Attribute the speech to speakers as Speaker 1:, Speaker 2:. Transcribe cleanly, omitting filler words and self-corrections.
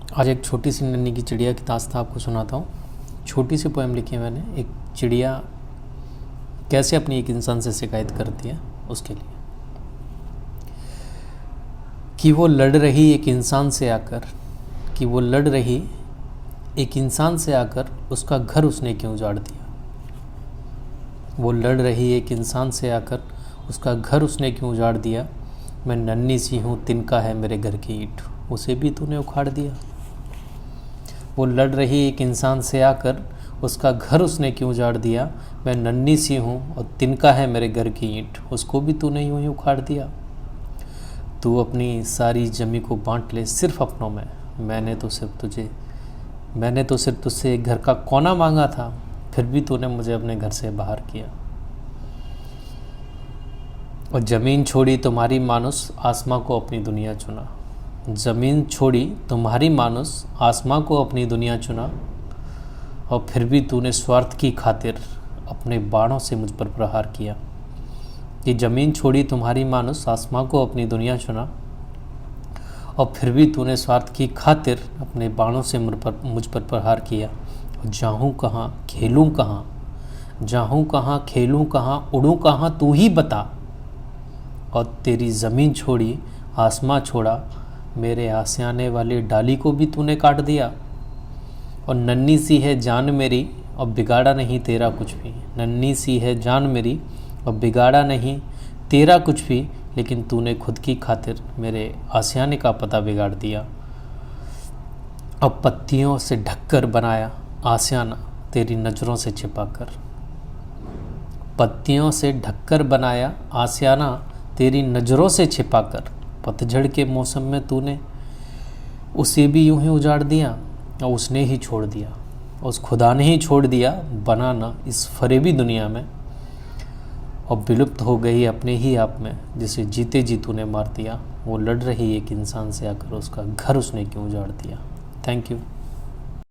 Speaker 1: आज एक छोटी सी नन्ही की चिड़िया की दास्तां आपको सुनाता हूँ। छोटी सी पोएम लिखी है मैंने, एक चिड़िया कैसे अपनी एक इंसान से शिकायत करती है उसके लिए। कि वो लड़ रही एक इंसान से आकर, कि वो लड़ रही एक इंसान से आकर उसका घर उसने क्यों उजाड़ दिया। वो लड़ रही एक इंसान से आकर उसका घर उसने क्यों उजाड़ दिया। मैं नन्ही सी हूँ, तिनका है मेरे घर की ईंट, उसे भी तूने उखाड़ दिया। वो लड़ रही एक इंसान से आकर उसका घर उसने क्यों उजाड़ दिया। मैं नन्ही सी हूँ और तिनका है मेरे घर की ईंट, उसको भी तूने यूं ही उखाड़ दिया। तू अपनी सारी जमी को बांट ले सिर्फ अपनों में, मैंने तो सिर्फ तुझसे एक घर का कोना मांगा था, फिर भी तूने मुझे अपने घर से बाहर किया। और ज़मीन छोड़ी तुम्हारी मानुस आसमां को अपनी दुनिया चुना। ज़मीन छोड़ी तुम्हारी मानुस आसमां को अपनी दुनिया चुना, और फिर भी तूने स्वार्थ की खातिर अपने बाणों से मुझ पर प्रहार किया। कि ज़मीन छोड़ी तुम्हारी मानुस आसमां को अपनी दुनिया चुना, और फिर भी तूने स्वार्थ की खातिर अपने बाणों से मुझ पर प्रहार किया। और जाऊँ कहाँ खेलूँ कहाँ, जाऊँ कहाँ खेलूँ कहाँ, उड़ूँ कहाँ तू ही बता। और तेरी ज़मीन छोड़ी आसमां छोड़ा, मेरे आसियाने वाली डाली को भी तूने काट दिया। और नन्ही सी है जान मेरी और बिगाड़ा नहीं तेरा कुछ भी। नन्ही सी है जान मेरी और बिगाड़ा नहीं तेरा कुछ भी, लेकिन तूने खुद की खातिर मेरे आसियाने का पता बिगाड़ दिया। अब पत्तियों से ढककर बनाया आसियाना तेरी नज़रों से छिपाकर। पत्तियों से ढककर बनाया आसियाना तेरी नज़रों से छिपाकर। पतझड़ के मौसम में तूने उसे भी यूं ही उजाड़ दिया, और उसने ही छोड़ दिया, उस खुदा ने ही छोड़ दिया बनाना इस फरेबी दुनिया में। और विलुप्त हो गई अपने ही आप में, जिसे जीते जी तूने मार दिया। वो लड़ रही एक इंसान से आकर उसका घर उसने क्यों उजाड़ दिया। Thank you.